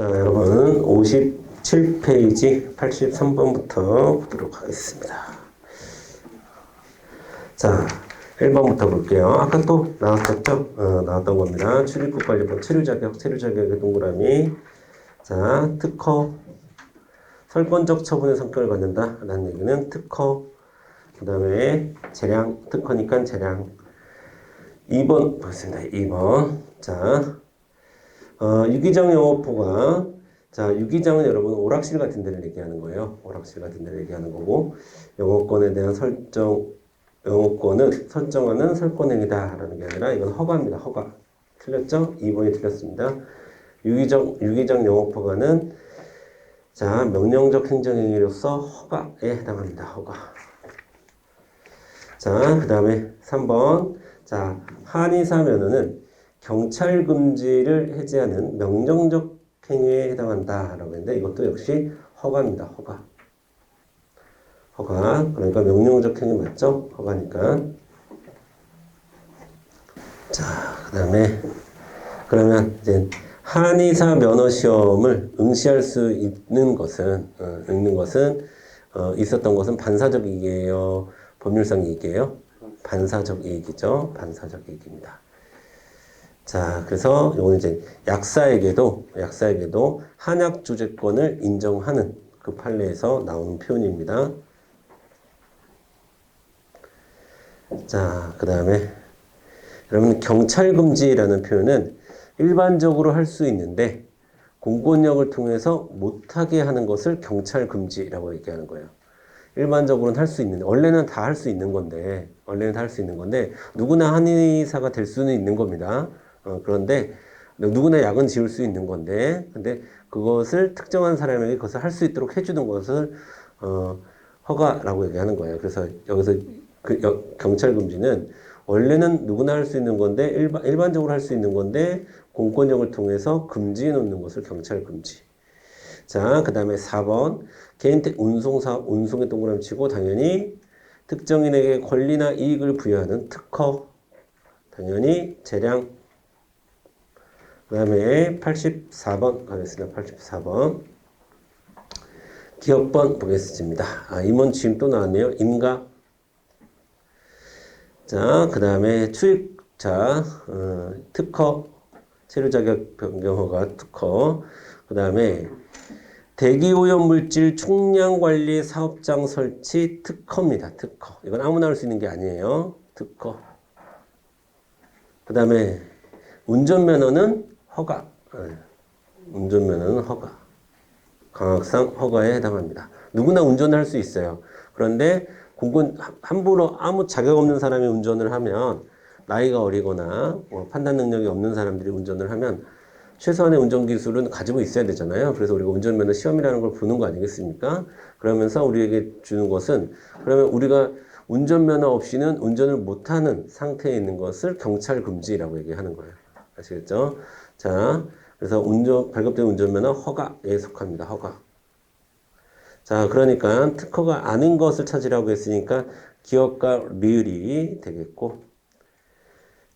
자, 여러분 57페이지 83번부터 보도록 하겠습니다. 자, 1번부터 볼게요. 아까 또 나왔었죠? 나왔던 겁니다. 출입국 관리법 체류 자격의 동그라미. 자, 특허. 설권적 처분의 성격을 갖는다 라는 얘기는 특허. 그 다음에 재량. 특허니까 재량. 2번 보겠습니다. 2번. 자, 유기적 영업부가, 자, 유기적은 여러분 오락실 같은 데를 얘기하는 거예요. 오락실 같은 데를 얘기하는 거고, 영업권에 대한 영업권은 설정하는 설권행위다 라는 게 아니라 이건 허가입니다. 허가. 틀렸죠? 2번이 틀렸습니다. 유기적 영업허가는, 자, 명령적 행정행위로서 허가에 해당합니다. 허가. 자, 그 다음에 3번. 자, 한의사 면허는 경찰 금지를 해제하는 명령적 행위에 해당한다라고 했는데 이것도 역시 허가입니다. 허가. 허가. 그러니까 명령적 행위 맞죠? 허가니까. 자, 그 다음에 그러면 이제 한의사 면허 시험을 응시할 수 있는 것은 있었던 것은 반사적 이익이에요. 법률상 이익이에요. 반사적 이익이죠. 반사적 이익입니다. 자, 그래서 요건 이제 약사에게도 한약 주재권을 인정하는 그 판례에서 나오는 표현입니다. 자, 그 다음에 여러분 경찰 금지라는 표현은 일반적으로 할 수 있는데 공권력을 통해서 못하게 하는 것을 경찰 금지라고 얘기하는 거예요. 일반적으로는 할 수 있는데 원래는 다 할 수 있는 건데 누구나 한의사가 될 수는 있는 겁니다. 그런데 누구나 약은 지을 수 있는 건데 근데 그것을 특정한 사람에게 그것을 할 수 있도록 해주는 것을 허가라고 얘기하는 거예요. 그래서 여기서 경찰 금지는 원래는 누구나 할 수 있는 건데 일반적으로 할 수 있는 건데 공권력을 통해서 금지해 놓는 것을 경찰 금지. 자, 그 다음에 4번 개인택 운송에 동그라미 치고 당연히 특정인에게 권리나 이익을 부여하는 특허. 당연히 재량. 그 다음에 84번 가겠습니다. 84번. 기업번 보겠습니다. 임원 취임 또 나왔네요. 임가. 자, 그 다음에 투입자, 특허. 체류자격 변경허가 특허. 그 다음에 대기오염물질 총량관리 사업장 설치 특허입니다. 특허. 이건 아무나 할 수 있는 게 아니에요. 특허. 그 다음에 운전면허는 허가. 운전면허는 허가. 강학상 허가에 해당합니다. 누구나 운전을 할 수 있어요. 그런데 함부로 아무 자격 없는 사람이 운전을 하면 나이가 어리거나 판단 능력이 없는 사람들이 운전을 하면 최소한의 운전 기술은 가지고 있어야 되잖아요. 그래서 우리가 운전면허 시험이라는 걸 보는 거 아니겠습니까? 그러면서 우리에게 주는 것은 그러면 우리가 운전면허 없이는 운전을 못하는 상태에 있는 것을 경찰 금지라고 얘기하는 거예요. 아시겠죠? 자, 그래서 발급된 운전면허 허가에 속합니다. 허가. 자, 그러니까 특허가 아닌 것을 찾으라고 했으니까 기업과 리을이 되겠고,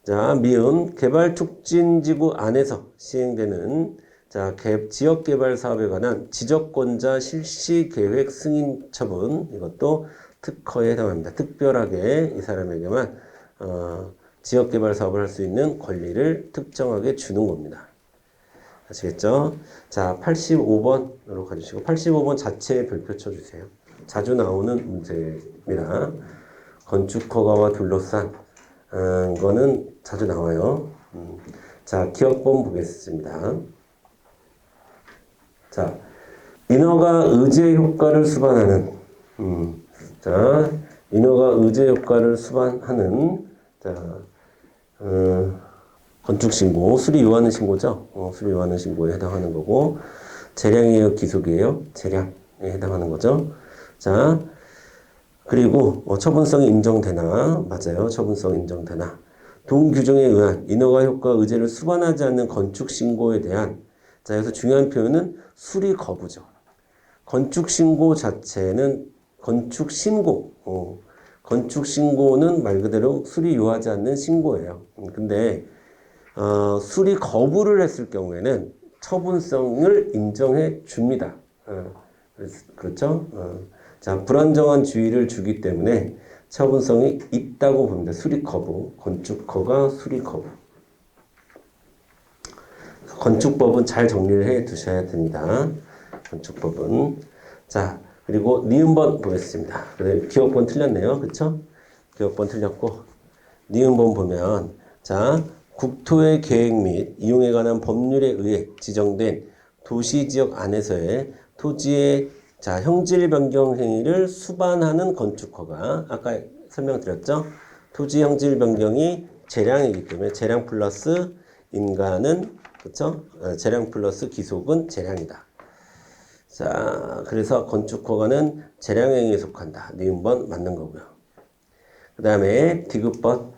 자, 미음 개발촉진지구 안에서 시행되는 자 지역개발 사업에 관한 지적권자 실시계획 승인 처분 이것도 특허에 해당합니다. 특별하게 이 사람에게만 지역개발 사업을 할 수 있는 권리를 특정하게 주는 겁니다. 아시겠죠? 자, 85번으로 가주시고 85번 자체에 별표 쳐주세요. 자주 나오는 문제입니다. 건축허가와 둘러싼 거는 자주 나와요. 자, 기업번 보겠습니다. 자, 인허가 의제 효과를 수반하는, 자, 인허가 의제 효과를 수반하는, 자, 건축신고, 수리 요하는 신고죠. 수리 요하는 신고에 해당하는 거고, 재량이에요, 기속이에요? 재량에 해당하는 거죠. 자, 그리고 처분성이 인정되나? 맞아요. 처분성 인정되나? 동규정에 의한 인허가 효과 의제를 수반하지 않는 건축신고에 대한 자, 여기서 중요한 표현은 수리 거부죠. 건축신고 자체는 건축신고는 말 그대로 수리 요하지 않는 신고예요. 근데 수리 거부를 했을 경우에는 처분성을 인정해 줍니다. 그렇죠? 자, 불안정한 주의를 주기 때문에 처분성이 있다고 봅니다. 수리커브, 건축허가 수리커브. 건축법은 잘 정리를 해 두셔야 됩니다. 건축법은. 자, 그리고 니은번 보겠습니다. 기억번 틀렸네요. 그쵸? 기억번 틀렸고, 니은번 보면, 자, 국토의 계획 및 이용에 관한 법률에 의해 지정된 도시지역 안에서의 토지의 자, 형질 변경 행위를 수반하는 건축허가, 아까 설명드렸죠? 토지 형질 변경이 재량이기 때문에 재량 플러스 인가는, 그쵸? 재량 플러스 기속은 재량이다. 자, 그래서 건축허가는 재량행위에 속한다. 니은번 맞는 거고요. 그 다음에 디귿번.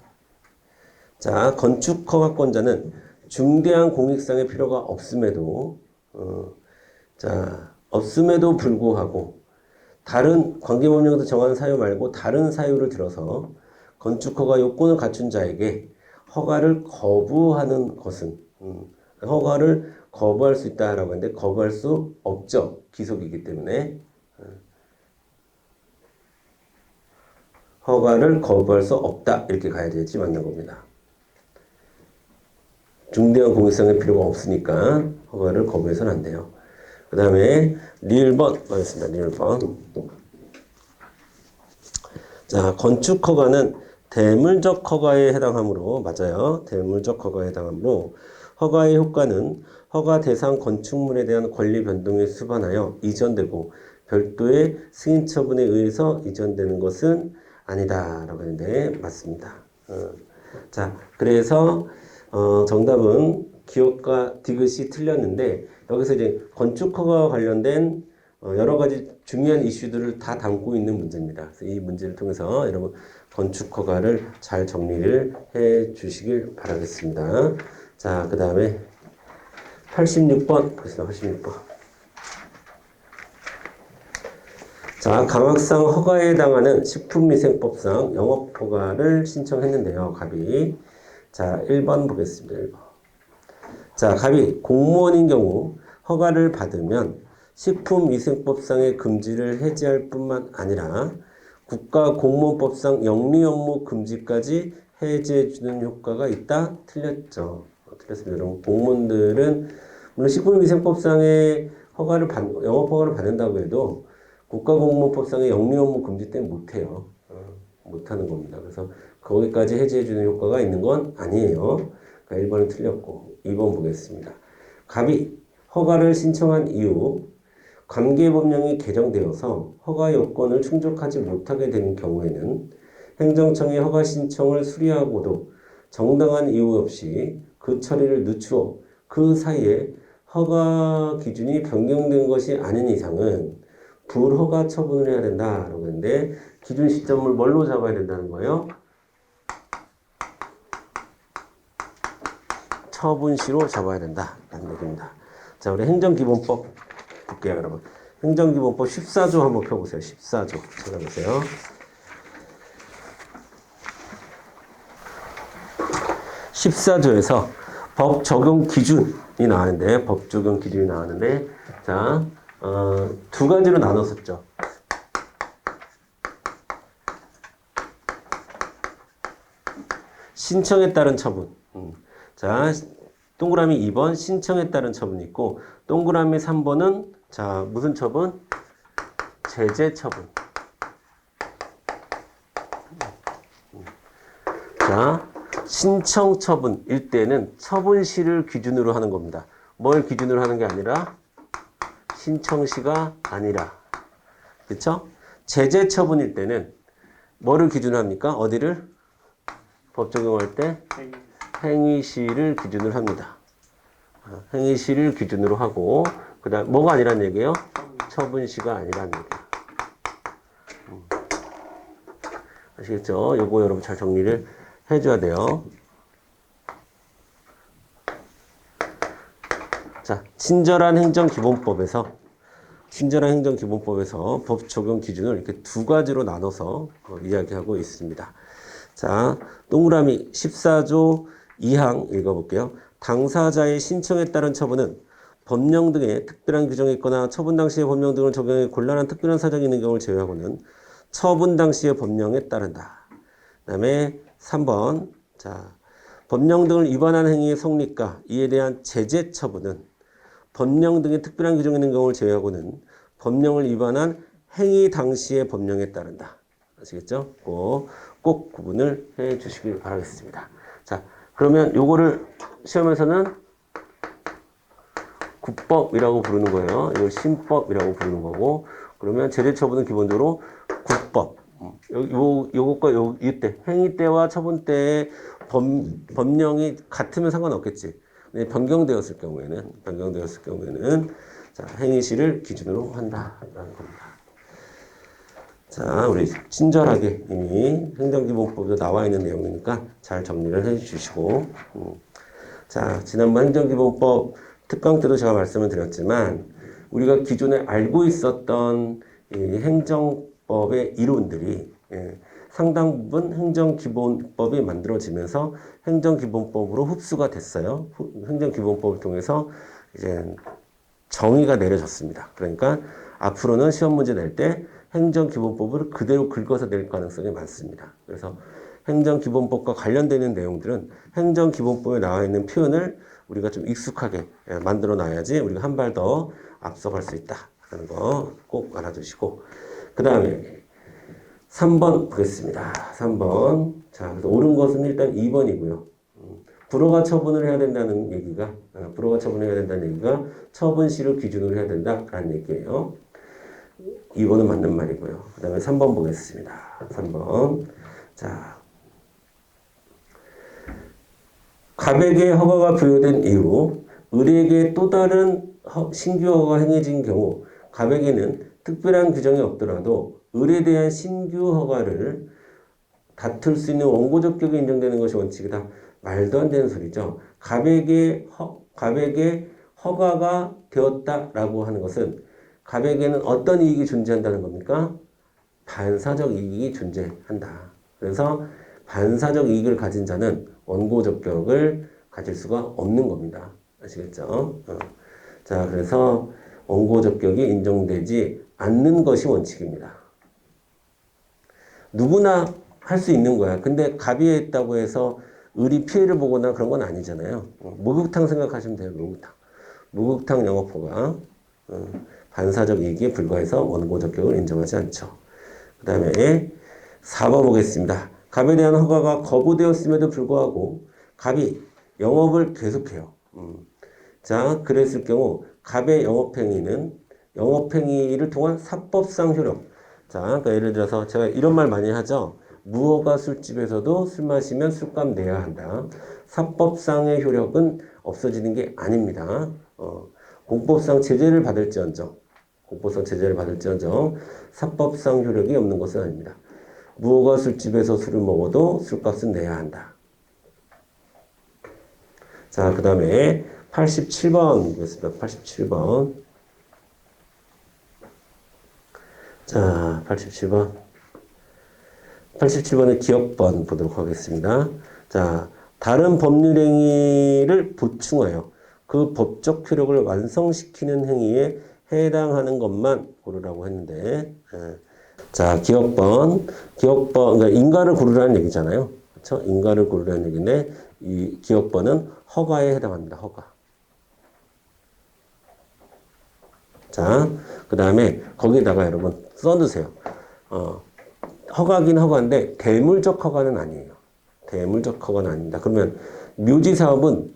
자, 건축허가권자는 중대한 공익상의 필요가 없음에도, 없음에도 불구하고 다른 관계법령에서 정한 사유 말고 다른 사유를 들어서 건축허가 요건을 갖춘 자에게 허가를 거부하는 것은 허가를 거부할 수 있다라고 했는데 거부할 수 없죠. 기속이기 때문에 허가를 거부할 수 없다 이렇게 가야 되지 맞는 겁니다. 중대한 공익성의 필요가 없으니까 허가를 거부해서는 안 돼요. 그 다음에 리을번 하겠습니다. 리을번. 자, 건축허가는 대물적 허가에 해당하므로 맞아요. 대물적 허가에 해당하므로 허가의 효과는 허가 대상 건축물에 대한 권리 변동에 수반하여 이전되고 별도의 승인 처분에 의해서 이전되는 것은 아니다라고 했는데 맞습니다. 자, 그래서 정답은 기억과 디귿이 틀렸는데 여기서 이제 건축허가와 관련된 여러 가지 중요한 이슈들을 다 담고 있는 문제입니다. 그래서 이 문제를 통해서 여러분 건축허가를 잘 정리를 해 주시길 바라겠습니다. 자, 그 다음에 86번 보겠습니다. 86번. 자, 강학상 허가에 해당하는 식품위생법상 영업허가를 신청했는데요. 갑이. 자, 1번 보겠습니다. 1번. 자, 갑이 공무원인 경우 허가를 받으면 식품위생법상의 금지를 해제할 뿐만 아니라 국가공무원법상 영리업무 금지까지 해제해주는 효과가 있다? 틀렸죠. 틀렸습니다. 여러분, 공무원들은 물론 식품위생법상의 영업허가를 받는다고 해도 국가공무원법상의 영리업무 금지 때문에 못해요. 못하는 겁니다. 그래서 거기까지 해제해주는 효과가 있는 건 아니에요. 그러니까 1번은 틀렸고 2번 보겠습니다. 갑이 허가를 신청한 이후 관계법령이 개정되어서 허가 요건을 충족하지 못하게 되는 경우에는 행정청이 허가 신청을 수리하고도 정당한 이유 없이 그 처리를 늦추어 그 사이에 허가 기준이 변경된 것이 아닌 이상은 불허가 처분을 해야 된다라고 했는데 기준 시점을 뭘로 잡아야 된다는 거예요? 처분시로 잡아야 된다라는 얘기입니다. 자, 우리 행정기본법 볼게요, 여러분. 행정기본법 14조 한번 펴보세요. 14조 찾아보세요. 14조에서 법 적용 기준이 나왔는데, 자, 두 가지로 나눴었죠. 신청에 따른 처분. 자, 동그라미 2번 신청에 따른 처분이 있고, 동그라미 3번은 자, 무슨 처분? 제재 처분. 자, 신청 처분일 때는 처분시를 기준으로 하는 겁니다. 뭘 기준으로 하는 게 아니라 신청시가 아니라. 그렇죠? 제재 처분일 때는 뭐를 기준으로 합니까? 어디를? 법 적용할 때 행위시를 기준으로 합니다. 행위시를 기준으로 하고 그다음 뭐가 아니란 얘기예요? 처분시가 아니란 얘기예요. 아시겠죠? 요거 여러분 잘 정리를 해줘야 돼요. 자, 친절한 행정기본법에서 법 적용 기준을 이렇게 두 가지로 나눠서 이야기하고 있습니다. 자, 동그라미 14조 2항 읽어볼게요. 당사자의 신청에 따른 처분은 법령 등의 특별한 규정이 있거나 처분 당시의 법령 등을 적용해 곤란한 특별한 사정이 있는 경우를 제외하고는 처분 당시의 법령에 따른다. 그 다음에 3번. 자, 법령 등을 위반한 행위의 성립과 이에 대한 제재 처분은 법령 등의 특별한 규정이 있는 경우를 제외하고는 법령을 위반한 행위 당시의 법령에 따른다. 아시겠죠? 꼭 구분을 해 주시길 바라겠습니다. 자, 그러면 요거를 시험에서는 국법이라고 부르는 거예요. 이걸 신법이라고 부르는 거고, 그러면 제재 처분은 기본적으로 국법. 요것과 이때 행위 때와 처분 때의 법령이 같으면 상관없겠지. 변경되었을 경우에는 자, 행위시를 기준으로 한다라는 겁니다. 자, 우리 친절하게 이미 행정기본법에 나와 있는 내용이니까 잘 정리를 해 주시고, 자, 지난번 행정기본법 특강 때도 제가 말씀을 드렸지만 우리가 기존에 알고 있었던 이 행정법의 이론들이 상당 부분 행정기본법이 만들어지면서 행정기본법으로 흡수가 됐어요. 행정기본법을 통해서 이제 정의가 내려졌습니다. 그러니까 앞으로는 시험 문제 낼 때 행정기본법을 그대로 긁어서 낼 가능성이 많습니다. 그래서 행정기본법과 관련되는 내용들은 행정기본법에 나와 있는 표현을 우리가 좀 익숙하게 만들어 놔야지 우리가 한 발 더 앞서갈 수 있다라는 거 꼭 알아두시고, 그 다음에 3번 보겠습니다. 3번. 자, 그래서 옳은 것은 일단 2번이고요. 불허가 처분을 해야 된다는 얘기가, 처분시를 기준으로 해야 된다라는 얘기예요. 2번은 맞는 말이고요. 그 다음에 3번 보겠습니다. 3번. 자, 갑에게 허가가 부여된 이후 을에게 또 다른 신규 허가가 행해진 경우 갑에게는 특별한 규정이 없더라도 을에 대한 신규 허가를 다툴 수 있는 원고적 격이 인정되는 것이 원칙이다. 말도 안 되는 소리죠. 갑에게 허가가 되었다라고 하는 것은 갑에게는 어떤 이익이 존재한다는 겁니까? 반사적 이익이 존재한다. 그래서 반사적 이익을 가진 자는 원고적 격을 가질 수가 없는 겁니다. 아시겠죠? 자, 그래서 원고적 격이 인정되지 않는 것이 원칙입니다. 누구나 할 수 있는 거야. 근데 갑이 했다고 해서 을이 피해를 보거나 그런 건 아니잖아요. 목욕탕 생각하시면 돼요. 목욕탕 영업허가 반사적 이익에 불과해서 원고적 격을 인정하지 않죠. 그 다음에 4번 보겠습니다. 갑에 대한 허가가 거부되었음에도 불구하고 갑이 영업을 계속해요. 자, 그랬을 경우 갑의 영업행위를 통한 사법상 효력. 자, 그러니까 예를 들어서 제가 이런 말 많이 하죠. 무허가 술집에서도 술 마시면 술값 내야 한다. 사법상의 효력은 없어지는 게 아닙니다. 공법상 제재를 받을지언정 사법상 효력이 없는 것은 아닙니다. 무허가 술집에서 술을 먹어도 술값은 내야 한다. 자, 그 다음에 87번 보겠습니다. 87번. 자, 87번의 기억번 보도록 하겠습니다. 자, 다른 법률 행위를 보충하여 그 법적 효력을 완성시키는 행위에 해당하는 것만 고르라고 했는데, 자, 기억번, 그러니까 인가를 고르라는 얘기잖아요. 그렇죠? 인가를 고르라는 얘기인데, 이 기억번은 허가에 해당합니다. 허가. 자, 그 다음에 거기다가 여러분 써두세요. 허가긴 허가인데 대물적 허가는 아니에요. 대물적 허가는 아닙니다. 그러면 묘지 사업은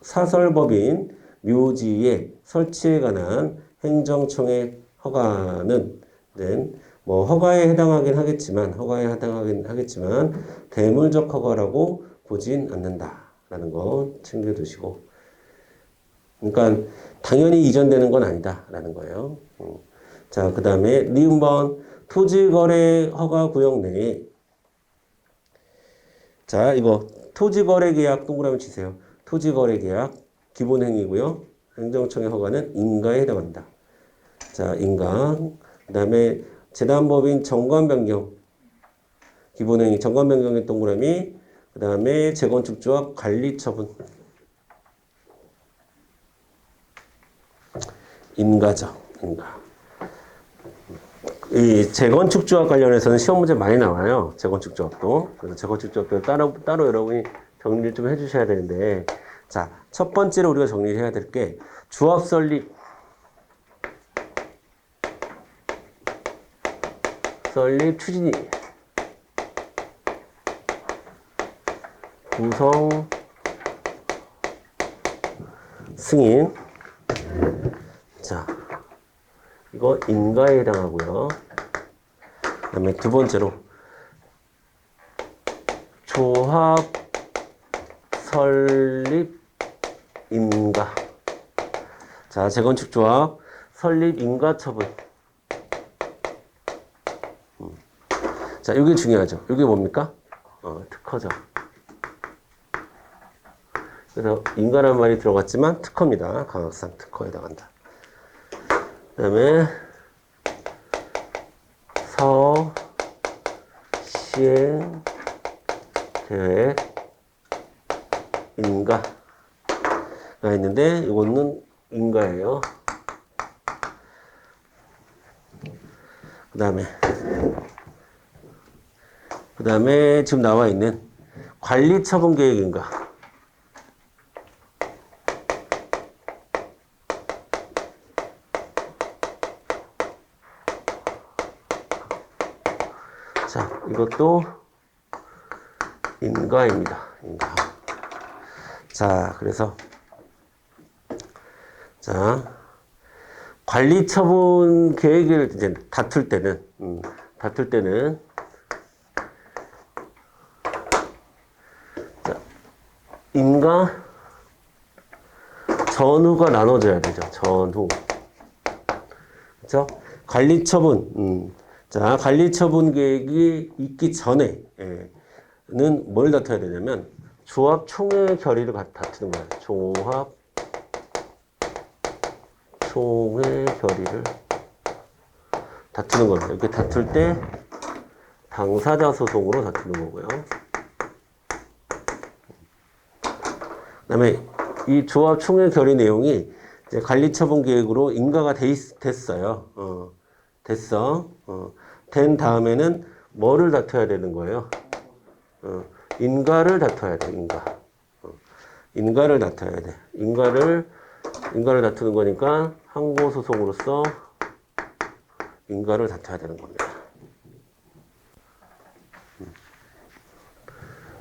사설법인 묘지의 설치에 관한 행정청의 허가는 뭐 허가에 해당하긴 하겠지만 대물적 허가라고 보진 않는다라는 거 챙겨두시고, 그러니까 당연히 이전되는 건 아니다라는 거예요. 자, 그 다음에 니은번 토지거래 허가 구역 내에, 자, 이거 토지거래 계약 동그라미 치세요. 토지거래 계약 기본 행위고요. 행정청의 허가는 인가에 해당합니다. 자, 인가. 그 다음에 재단법인 정관 변경 기본 행위 정관 변경의 동그라미. 그 다음에 재건축 조합 관리 처분. 인가죠. 인가. 이 재건축조합 관련해서는 시험 문제 많이 나와요. 재건축조합도. 그래서 재건축조합도 따로 여러분이 정리를 좀 해주셔야 되는데, 자, 첫 번째로 우리가 정리를 해야 될 게 조합 설립 추진이 구성 승인. 자, 이거 인가에 해당하고요. 그 다음에 두 번째로 조합 설립 인가. 자, 재건축 조합 설립 인가 처분. 자, 이게 중요하죠. 이게 뭡니까? 특허죠. 그래서 인가라는 말이 들어갔지만 특허입니다. 강학상 특허에 해당한다. 그 다음에 사업 시행 계획 인가가 있는데 이거는 인가예요. 그 다음에 지금 나와 있는 관리 처분 계획 인가. 자, 이것도 인가입니다. 인가. 자, 그래서 자, 관리 처분 계획을 이제 다툴 때는 자, 인가 전후가 나눠져야 되죠. 전후. 그렇죠? 관리 처분. 자, 관리 처분 계획이 있기 전에는 뭘 다퉈야 되냐면 조합 총회 결의를 다투는 거예요. 조합 총회 결의를 다투는 거예요. 이렇게 다툴 때 당사자 소송으로 다투는 거고요. 그다음에 이 조합 총회 결의 내용이 이제 관리 처분 계획으로 인가가 됐어요. 된 다음에는 뭐를 다퉈야 되는 거예요? 인가를 다퉈야 돼. 인가를 다퉈야 돼. 인가를 다투는 거니까 항고 소송으로서 인가를 다퉈야 되는 겁니다.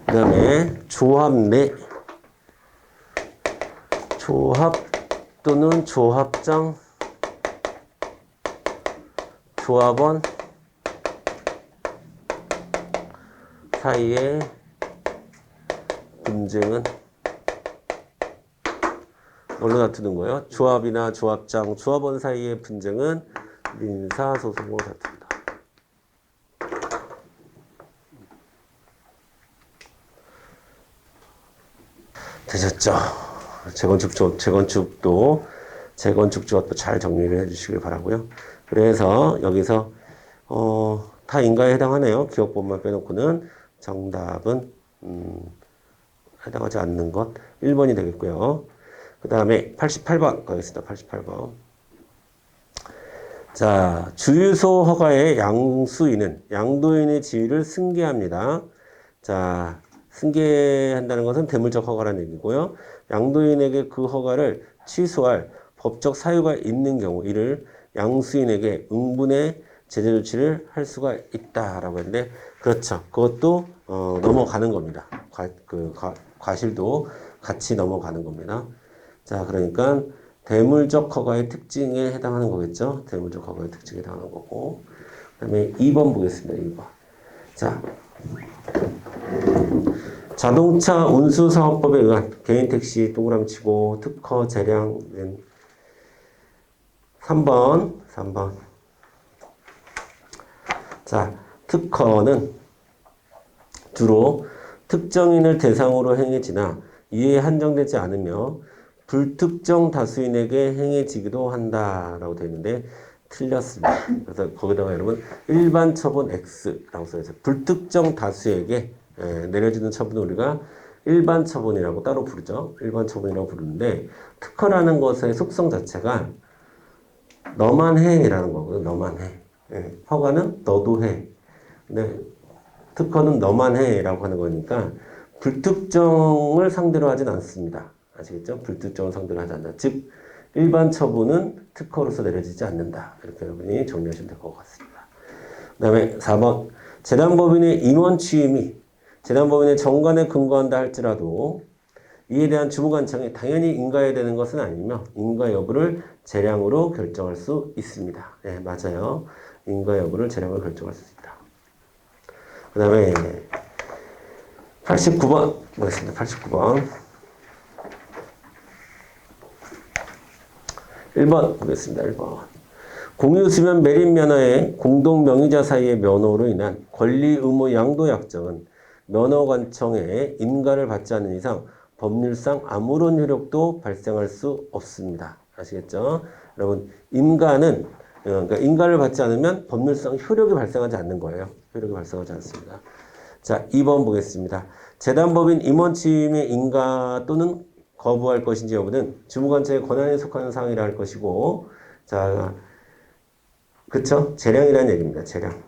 그 다음에 조합 내 조합 또는 조합장 조합원 사이의 분쟁은 뭘로 다투는 거예요? 조합이나 조합장, 조합원 사이의 분쟁은 민사소송으로 다툰다. 되셨죠? 재건축조합도 잘 정리를 해주시길 바라고요. 그래서 여기서 다 인가에 해당하네요. 기억법만 빼놓고는 정답은 해당하지 않는 것 1번이 되겠고요. 그 다음에 88번 가겠습니다. 88번. 자, 주유소 허가의 양도인의 지위를 승계합니다. 자, 승계한다는 것은 대물적 허가라는 얘기고요. 양도인에게 그 허가를 취소할 법적 사유가 있는 경우 이를 양수인에게 응분의 제재 조치를 할 수가 있다라고 했는데, 그렇죠. 그것도 넘어가는 겁니다. 과실도 같이 넘어가는 겁니다. 자, 그러니까 대물적 허가의 특징에 해당하는 거겠죠. 대물적 허가의 특징에 해당하는 거고. 그 다음에 2번 보겠습니다. 2번. 자, 자동차 운수사업법에 의한 개인택시 동그라미 치고 특허 재량 3번. 자, 특허는 주로 특정인을 대상으로 행해지나 이에 한정되지 않으며 불특정 다수인에게 행해지기도 한다라고 되어 있는데 틀렸습니다. 그래서 거기다가 여러분 일반 처분 X라고 써있어요. 불특정 다수에게 내려지는 처분을 우리가 일반 처분이라고 따로 부르죠. 일반 처분이라고 부르는데 특허라는 것의 속성 자체가 너만 해라는 거고요. 너만 해. 예. 허가는 너도 해. 근데 특허는 너만 해라고 하는 거니까 불특정을 상대로 하진 않습니다. 아시겠죠? 불특정을 상대로 하지 않는다. 즉 일반 처분은 특허로서 내려지지 않는다. 이렇게 여러분이 정리하시면 될 것 같습니다. 그 다음에 4번 재단법인의 임원 취임이 재단법인의 정관에 근거한다 할지라도 이에 대한 주무관청이 당연히 인가해야 되는 것은 아니며 인가 여부를 재량으로 결정할 수 있습니다. 네, 맞아요. 인가 여부를 재량으로 결정할 수 있다. 그 다음에 89번 보겠습니다. 89번 1번 보겠습니다. 1번 공유수면 매립면허의 공동명의자 사이의 면허로 인한 권리 의무 양도 약정은 면허관청의 인가를 받지 않는 이상 법률상 아무런 효력도 발생할 수 없습니다. 아시겠죠? 여러분 인가는 그러니까 인가를 받지 않으면 법률상 효력이 발생하지 않는 거예요. 효력이 발생하지 않습니다. 자, 2번 보겠습니다. 재단법인 임원 취임의 인가 또는 거부할 것인지 여부는 주무관청의 권한에 속하는 사항이라 할 것이고, 자, 그쵸? 재량이라는 얘기입니다. 재량.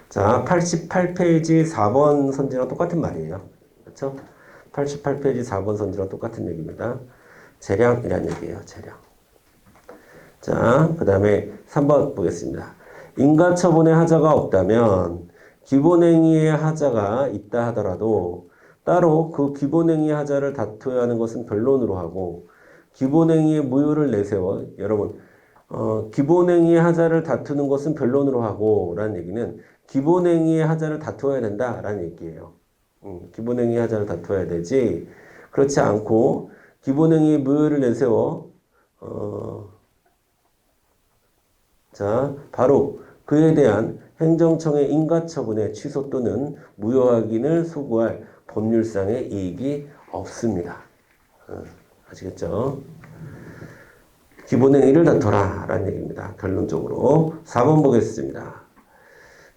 자, 88페이지 4번 선지랑 똑같은 말이에요. 그쵸? 88페이지 4번 선지랑 똑같은 얘기입니다. 재량이라는 얘기예요. 재량. 자, 그 다음에 3번 보겠습니다. 인가처분의 하자가 없다면 기본행위의 하자가 있다 하더라도 따로 그 기본행위 하자를 다투어야 하는 것은 변론으로 하고 기본행위의 무효를 내세워 여러분 기본행위의 하자를 다투는 것은 변론으로 하고 라는 얘기는 기본행위의 하자를 다투어야 된다라는 얘기예요. 기본행위 하자를 다투어야 되지 그렇지 않고 기본행위의 무효를 내세워 자 바로 그에 대한 행정청의 인가처분의 취소 또는 무효 확인을 소구할 법률상의 이익이 없습니다. 아시겠죠? 기본행위를 다퉈라 라는 얘기입니다. 결론적으로 4번 보겠습니다.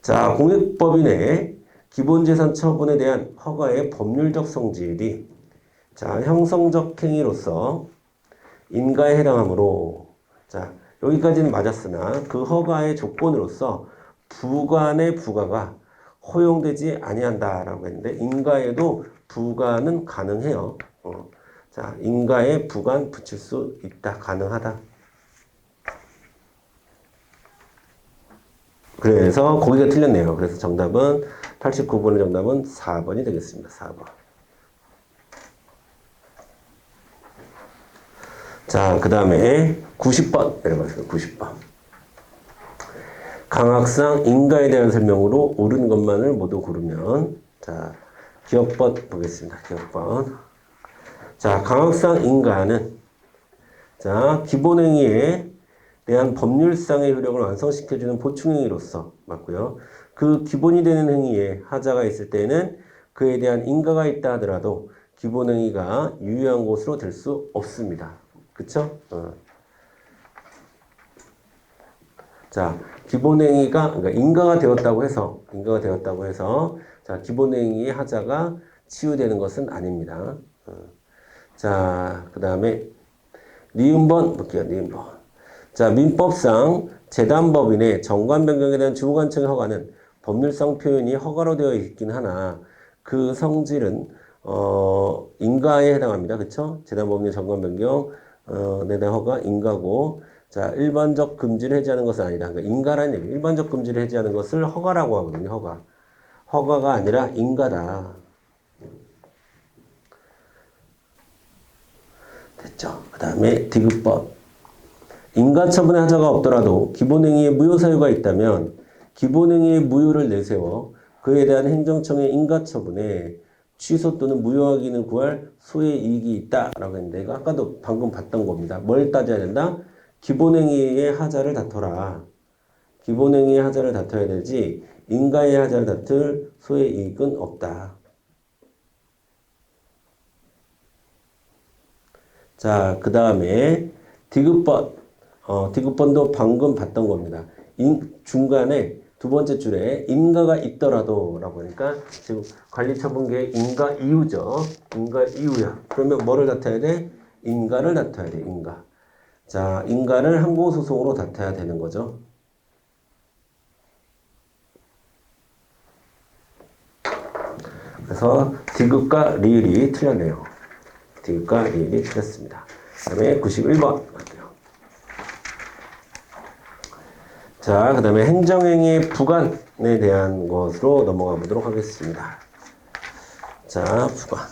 자, 공익법인의 기본재산 처분에 대한 허가의 법률적 성질이 자, 형성적 행위로서 인가에 해당하므로 자, 여기까지는 맞았으나 그 허가의 조건으로서 부관의 부과가 허용되지 아니한다라고 했는데 인가에도 부과는 가능해요. 자, 인가에 부관 붙일 수 있다. 가능하다. 그래서 거기가 틀렸네요. 그래서 정답은 89번의 정답은 4번이 되겠습니다. 4번. 자, 그 다음에 90번 내려가세요. 90번. 강학상 인가에 대한 설명으로 옳은 것만을 모두 고르면 자, 기억번 보겠습니다. 기억번. 자, 강학상 인가는 자, 기본행위에 대한 법률상의 효력을 완성시켜주는 보충행위로서 맞고요. 그 기본이 되는 행위에 하자가 있을 때는 그에 대한 인가가 있다 하더라도 기본행위가 유효한 것으로 될 수 없습니다. 그쵸? 자, 기본행위가 그러니까 인가가 되었다고 해서 자, 기본행위의 하자가 치유되는 것은 아닙니다. 자, 그 다음에 니은번 볼게요. 니은번. 자, 민법상 재단법인의 정관 변경에 대한 주무관청의 허가는 법률상 표현이 허가로 되어 있긴 하나 그 성질은 인가에 해당합니다. 그렇죠? 재단법인의 정관 변경 에 대한 허가 인가고 자, 일반적 금지를 해제하는 것은 아니다. 그러니까 인가라는 얘기. 일반적 금지를 해제하는 것을 허가라고 하거든요. 허가. 허가가 아니라 인가다. 됐죠? 그 다음에 디귿법. 인가처분의 하자가 없더라도 기본행위에 무효 사유가 있다면 기본행위의 무효를 내세워 그에 대한 행정청의 인가처분에 취소 또는 무효 확인을 구할 소의 이익이 있다라고 했는데 이거 아까도 방금 봤던 겁니다. 뭘 따져야 된다? 기본행위의 하자를 다퉈라. 기본행위의 하자를 다퉈야 되지 인가의 하자를 다툴 소의 이익은 없다. 자, 그 다음에 디귿번. 디귿번도 방금 봤던 겁니다. 중간에 두 번째 줄에 인가가 있더라도 라고 하니까 지금 관리처분계의 인가 이유죠. 인가 이유야. 그러면 뭐를 다퉈야 돼? 인가를 다퉈야 돼. 인가. 자, 인가를 항고소송으로 다퉈야 되는 거죠. 그래서 디귿과 리을이 틀렸네요. 디귿과 리을이 틀렸습니다. 그 다음에 91번 갈게요. 자, 그 다음에 행정행위의 부관에 대한 것으로 넘어가 보도록 하겠습니다. 자, 부관.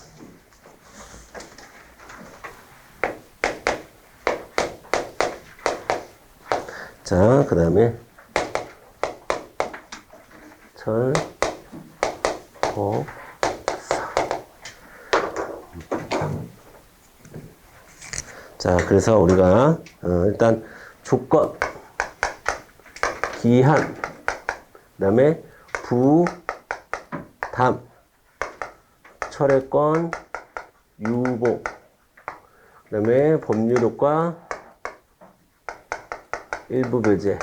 자, 그 다음에 철, 법, 자, 그래서 우리가 일단 조건, 기한, 그 다음에 부, 담, 철회권, 유보, 그 다음에 법률효과, 일부 배제,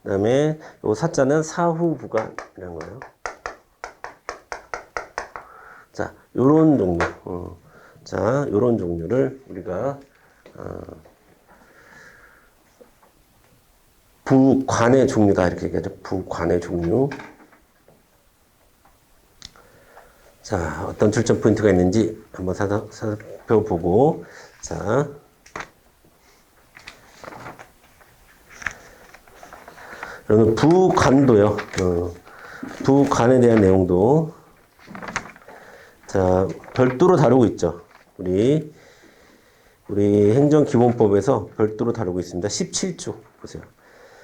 그 다음에 요 사자는 사후 부관이라는 거예요. 자, 요런 종류. 자, 요런 종류를 우리가 부관의 종류다 이렇게 얘기하죠. 부관의 종류. 자, 어떤 출전 포인트가 있는지 한번 살펴보고, 자, 여러분 부관도요. 부관에 대한 내용도 자, 별도로 다루고 있죠. 우리 행정기본법에서 별도로 다루고 있습니다. 17조 보세요.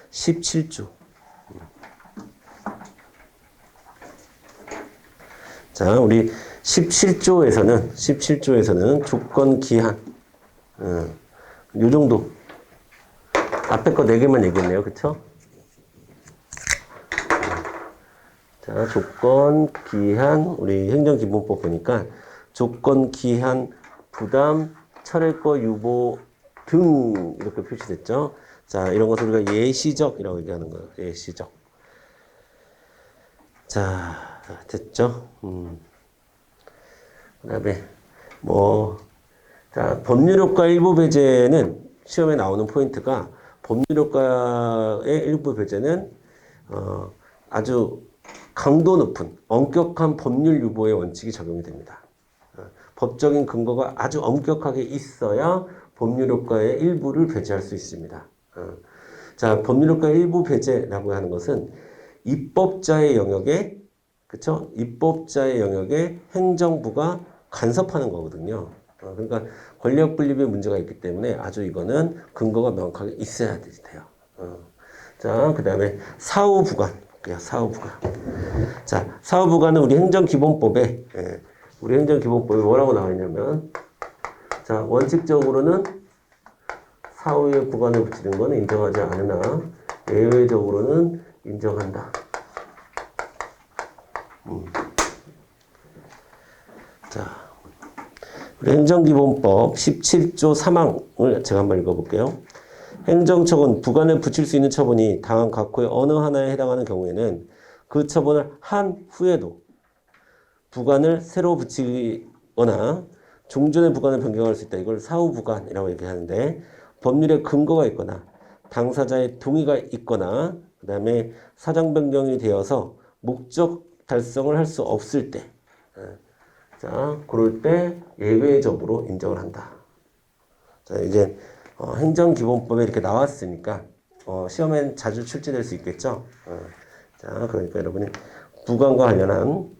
17조. 자, 우리 17조에서는 조건 기한, 요 정도. 앞에 거 4개만 얘기했네요. 그쵸? 자, 조건, 기한, 우리 행정기본법 보니까 조건, 기한, 부담, 철회권, 유보 등 이렇게 표시됐죠. 자, 이런 것을 우리가 예시적이라고 얘기하는 거예요. 예시적. 자, 됐죠? 그 다음에 자, 법률효과 일부 배제는 시험에 나오는 포인트가 법률효과의 일부 배제는 아주 강도 높은 엄격한 법률 유보의 원칙이 적용이 됩니다. 법적인 근거가 아주 엄격하게 있어야 법률효과의 일부를 배제할 수 있습니다. 자, 법률효과 일부 배제라고 하는 것은 입법자의 영역에, 그쵸? 입법자의 영역에 행정부가 간섭하는 거거든요. 그러니까 권력 분립의 문제가 있기 때문에 아주 이거는 근거가 명확하게 있어야 돼요. 자, 그 다음에 사후부관. 사후부관. 자, 사후부관은 우리 행정기본법에, 뭐라고 나와 있냐면, 자, 원칙적으로는 사후의 부관을 붙이는 것은 인정하지 않으나, 예외적으로는 인정한다. 자, 우리 행정기본법 17조 3항을 제가 한번 읽어볼게요. 행정처분, 부관을 붙일 수 있는 처분이 다음 각호의 어느 하나에 해당하는 경우에는 그 처분을 한 후에도 부관을 새로 붙이거나 종전의 부관을 변경할 수 있다. 이걸 사후부관이라고 얘기하는데 법률에 근거가 있거나 당사자의 동의가 있거나 그 다음에 사정 변경이 되어서 목적 달성을 할 수 없을 때 자, 그럴 때 예외적으로 인정을 한다. 자, 이제 행정기본법에 이렇게 나왔으니까 시험엔 자주 출제될 수 있겠죠. 자, 그러니까 여러분이 부관과 관련한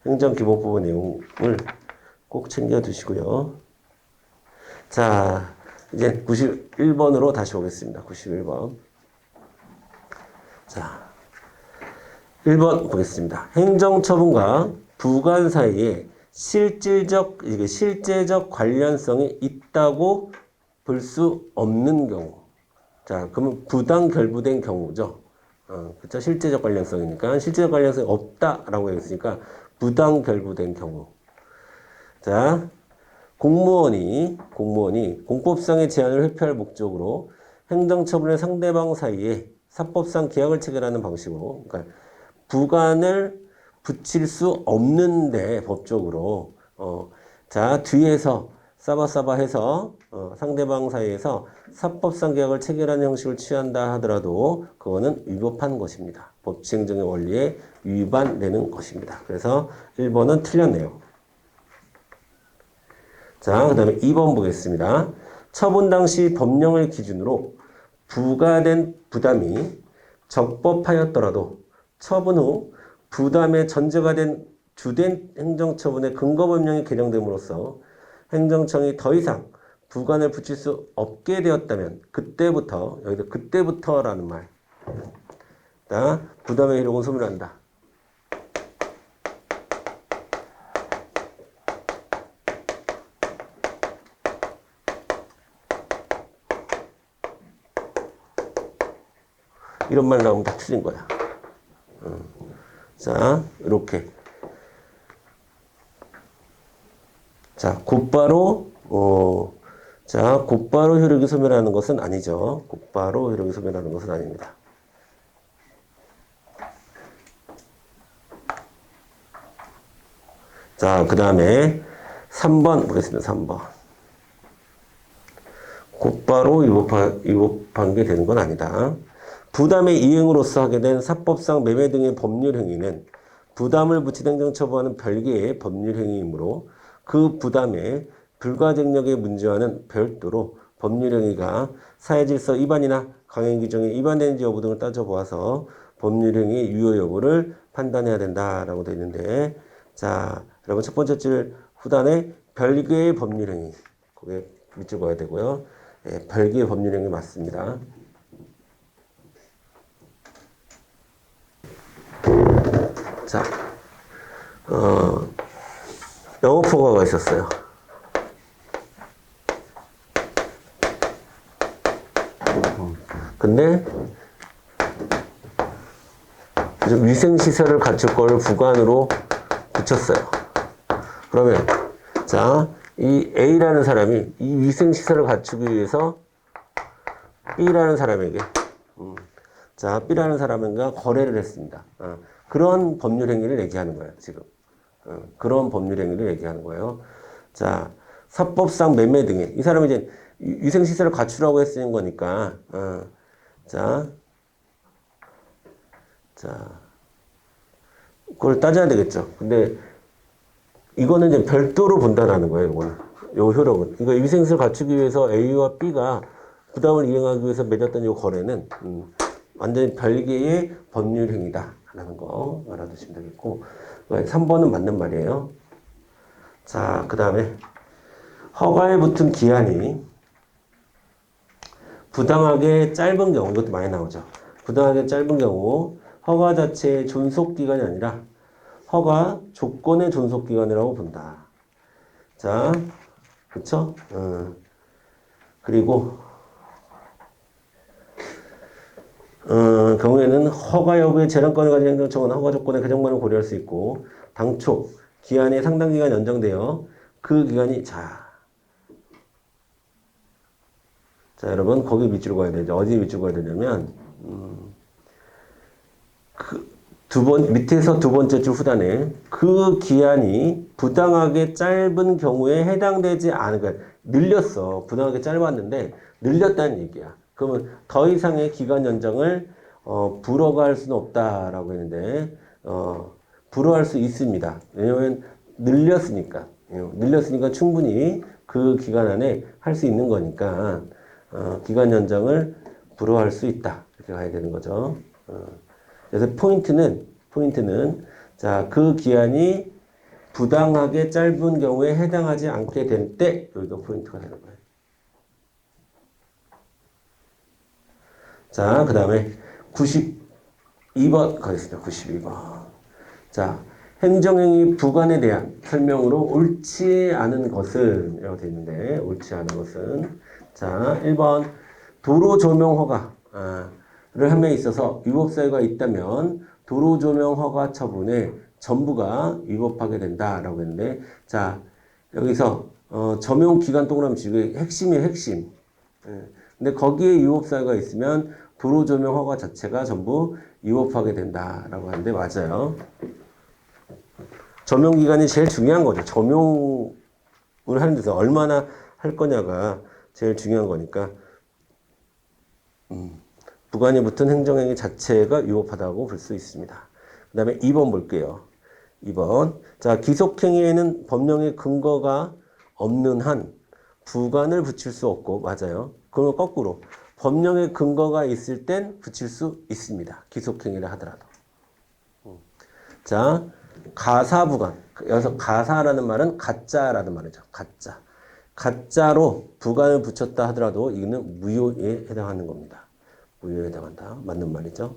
행정기본법의 내용을 꼭 챙겨 두시고요. 자, 이제 91번으로 다시 오겠습니다. 91번. 자, 1번 보겠습니다. 행정처분과 부관 사이에 실제적 관련성이 있다고 볼 수 없는 경우. 자, 그러면 부당 결부된 경우죠. 그쵸? 실제적 관련성이니까. 실제적 관련성이 없다라고 했으니까 부당 결부된 경우. 자, 공무원이 공법상의 제한을 회피할 목적으로 행정처분의 상대방 사이에 사법상 계약을 체결하는 방식으로, 그러니까 부관을 붙일 수 없는데 법적으로 자, 뒤에서 싸바싸바 해서 상대방 사이에서 사법상 계약을 체결하는 형식을 취한다 하더라도 그거는 위법한 것입니다. 법치행정의 원리에 위반되는 것입니다. 그래서 1번은 틀렸네요. 자, 그 다음에 2번 보겠습니다. 처분 당시 법령을 기준으로 부과된 부담이 적법하였더라도 처분 후 부담의 전제가 된 주된 행정처분의 근거법령이 개정됨으로써 행정청이 더 이상 부관을 붙일 수 없게 되었다면 그때부터, 여기서 그때부터라는 말, 부담의 효력은 소멸한다. 이런 말 나오면 다 틀린 거야. 자, 이렇게. 자, 곧바로 효력이 소멸하는 것은 아니죠. 곧바로 효력이 소멸하는 것은 아닙니다. 자, 그 다음에 3번 보겠습니다. 3번. 곧바로 위법한 게 되는 건 아니다. 부담의 이행으로서 하게 된 사법상 매매 등의 법률 행위는 부담을 붙인 행정처분하는 별개의 법률 행위이므로 그 부담의 불가증력의 문제와는 별도로 법률 행위가 사회질서 위반이나 강행 규정에 위반되는지 여부 등을 따져보아서 법률 행위의 유효 여부를 판단해야 된다라고 되어 있는데, 자, 여러분 첫 번째 줄 후단에 별개의 법률 행위, 거기에 밑줄 그어야 되고요. 예, 별개의 법률 행위 맞습니다. 자, 영어포가가 있었어요. 근데 위생시설을 갖출 걸 부관으로 붙였어요. 그러면 자, 이 A라는 사람이 이 위생시설을 갖추기 위해서 B라는 사람에게 자, B라는 사람과 거래를 했습니다. 그런 법률 행위를 얘기하는 거예요, 지금. 그런 법률 행위를 얘기하는 거예요. 자, 사법상 매매 등의, 이 사람이 이제 위생시설을 갖추라고 했으는 거니까, 자, 그걸 따져야 되겠죠. 근데 이거는 이제 별도로 본다라는 거예요, 이거는. 요 효력은. 그러니까 위생시설을 갖추기 위해서 A와 B가 부담을 이행하기 위해서 맺었던 이 거래는, 완전히 별개의 법률 행위다. 라는 거 알아두시면 되겠고, 3번은 맞는 말이에요. 자, 그 다음에 허가에 붙은 기한이 부당하게 짧은 경우, 이것도 많이 나오죠. 부당하게 짧은 경우 허가 자체의 존속기간이 아니라 허가 조건의 존속기간이라고 본다. 자, 그쵸? 그리고 경우에는 허가 여부의 재량권을 가진 행정청은 허가 조건의 개정만을 고려할 수 있고, 당초 기한이 상당 기간 연장되어 그 기간이 자, 여러분 거기 밑줄 그어야 되죠. 어디 밑줄 그어야 되냐면 밑에서 두 번째 줄 후단에 그 기한이 부당하게 짧은 경우에 해당되지 않은, 그러니까 늘렸어. 부당하게 짧았는데 늘렸다는 얘기야. 그러면 더 이상의 기간 연장을 불허할 수는 없다라고 했는데 불허할 수 있습니다. 왜냐하면 늘렸으니까 충분히 그 기간 안에 할 수 있는 거니까 기간 연장을 불허할 수 있다, 이렇게 가야 되는 거죠. 그래서 포인트는 자, 그 기한이 부당하게 짧은 경우에 해당하지 않게 될 때, 여기가 포인트가 되는 거예요. 자, 그 다음에 92번 가겠습니다. 92번. 자, 행정행위 부관에 대한 설명으로 옳지 않은 것은 이라고 되어 있는데, 옳지 않은 것은 자, 1번 도로 조명 허가를 함에 있어서 위법 사유가 있다면 도로 조명 허가 처분의 전부가 위법하게 된다라고 했는데, 자, 여기서 점용 기간 동그라미 치고 핵심이에요, 핵심. 근데 거기에 위법 사유가 있으면 도로 조명 허가 자체가 전부 위법하게 된다라고 하는데 맞아요. 점용 기간이 제일 중요한 거죠. 점용 을 하는 데서 얼마나 할 거냐가 제일 중요한 거니까 부관이 붙은 행정행위 자체가 위법하다고 볼 수 있습니다. 그 다음에 2번 볼게요. 2번. 자, 기속행위에는 법령의 근거가 없는 한 부관을 붙일 수 없고, 맞아요. 그러면 거꾸로. 법령의 근거가 있을 땐 붙일 수 있습니다. 기속행위를 하더라도. 자, 가사부관. 여기서 가사라는 말은 가짜라는 말이죠. 가짜. 가짜로 부관을 붙였다 하더라도 이거는 무효에 해당하는 겁니다. 무효에 해당한다. 맞는 말이죠.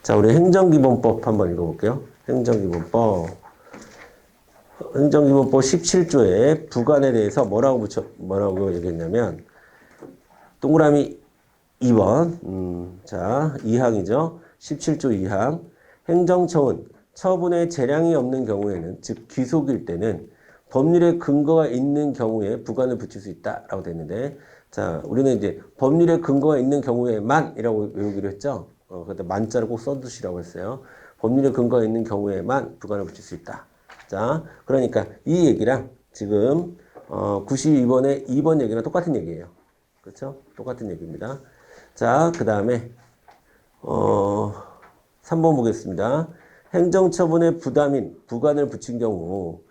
자, 우리 행정기본법 한번 읽어볼게요. 행정기본법 17조에 부관에 대해서 뭐라고 얘기했냐면, 동그라미 2번, 자, 2항이죠. 17조 2항. 행정청은 처분에 재량이 없는 경우에는, 즉, 귀속일 때는 법률에 근거가 있는 경우에 부관을 붙일 수 있다라고 되어 있는데, 자, 우리는 이제 법률에 근거가 있는 경우에만이라고 외우기로 했죠. 그때 만자를 꼭 써두시라고 했어요. 법률에 근거가 있는 경우에만 부관을 붙일 수 있다. 자, 그러니까 이 얘기랑 지금 92번의 2번 얘기랑 똑같은 얘기예요. 그렇죠? 똑같은 얘기입니다. 자, 그 다음에 3번 보겠습니다. 행정처분의 부담인 부관을 붙인 경우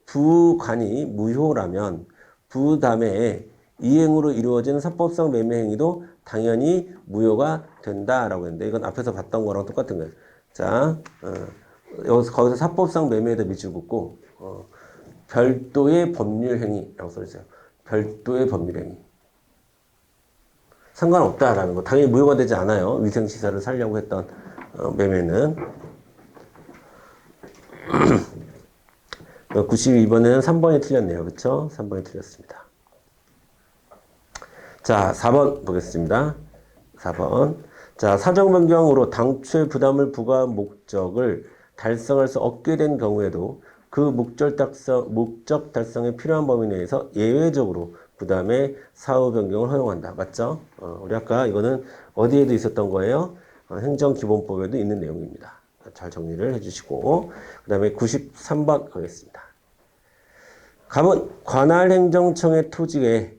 부관이 무효라면 부담의 이행으로 이루어지는 사법상 매매 행위도 당연히 무효가 된다라고 했는데, 이건 앞에서 봤던 거랑 똑같은 거예요. 자, 거기서 사법상 매매에다 밑줄 긋고 별도의 법률 행위라고 써있어요. 별도의 법률 행위. 상관없다라는 거. 당연히 무효가 되지 않아요. 위생시설을 살려고 했던 매매는. 92번에는 3번이 틀렸네요. 그렇죠? 3번이 틀렸습니다. 자, 4번 보겠습니다. 4번. 자, 사정 변경으로 당초의 부담을 부과한 목적을 달성할 수 없게 된 경우에도 그 목적 달성에 필요한 범위 내에서 예외적으로 부담의 사후 변경을 허용한다. 맞죠? 우리 아까 이거는 어디에도 있었던 거예요? 행정기본법에도 있는 내용입니다. 잘 정리를 해주시고, 그 다음에 93번 가겠습니다. 감은 관할 행정청의 토지에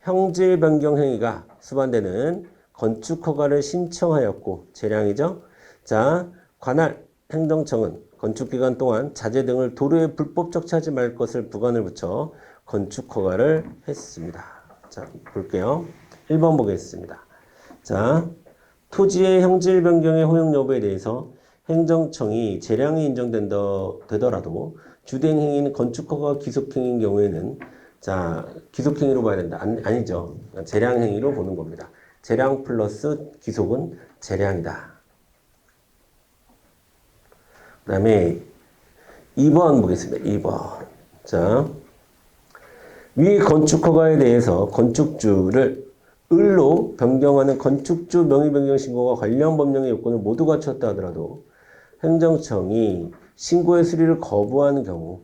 형질 변경 행위가 수반되는 건축 허가를 신청하였고, 재량이죠? 자, 관할 행정청은 건축기간 동안 자재 등을 도로에 불법 적치하지 말 것을 부관을 붙여 건축 허가를 했습니다. 자, 볼게요. 1번 보겠습니다. 자, 토지의 형질 변경의 허용 여부에 대해서 행정청이 재량이 인정되더라도 주된 행위는 건축 허가 기속행위인 경우에는, 자, 기속행위로 봐야 된다. 아니죠. 재량 행위로 보는 겁니다. 재량 플러스 기속은 재량이다. 그 다음에 2번 보겠습니다. 2번. 자, 위 건축허가에 대해서 건축주를 을로 변경하는 건축주 명의 변경 신고와 관련 법령의 요건을 모두 갖췄다 하더라도 행정청이 신고의 수리를 거부하는 경우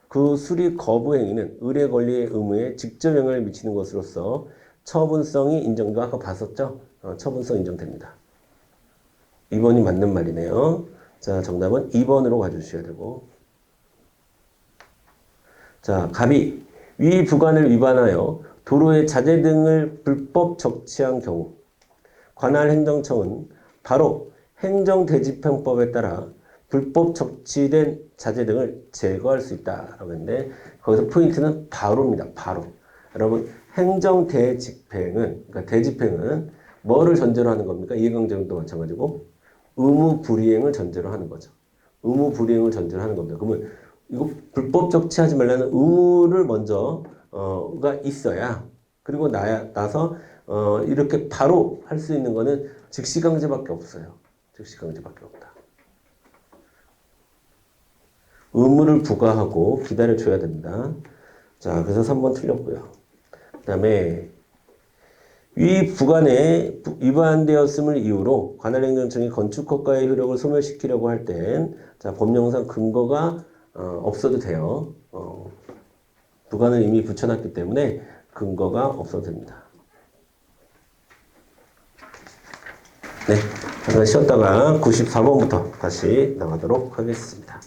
그 수리 거부 행위는 을의 권리의 의무에 직접 영향을 미치는 것으로서 처분성이 인정도, 아까 봤었죠? 처분성 인정됩니다. 2번이 맞는 말이네요. 자, 정답은 2번으로 가주셔야 되고. 자, 갑이 위 부관을 위반하여 도로에 자재 등을 불법 적치한 경우 관할 행정청은 바로 행정대집행법에 따라 불법 적치된 자재 등을 제거할 수 있다라고 했는데, 거기서 포인트는 바로입니다. 바로. 여러분, 행정대집행은, 그러니까 대집행은 뭐를 전제로 하는 겁니까? 이해강제도 마찬가지고 의무 불이행을 전제로 하는 거죠. 의무 불이행을 전제로 하는 겁니다. 그러면 이거 불법 적치하지 말라는 의무를 먼저 가 있어야, 그리고 나서 이렇게 바로 할 수 있는 거는 즉시강제밖에 없어요. 즉시강제밖에 없다. 의무를 부과하고 기다려줘야 됩니다. 자, 그래서 3번 틀렸고요. 그 다음에 위 부관에 위반되었음을 이유로 관할행정청이 건축허가의 효력을 소멸시키려고 할 땐, 자, 법령상 근거가 없어도 돼요. 부관을 이미 붙여놨기 때문에 근거가 없어도 됩니다. 네, 잠깐 쉬었다가 94번부터 다시 나가도록 하겠습니다.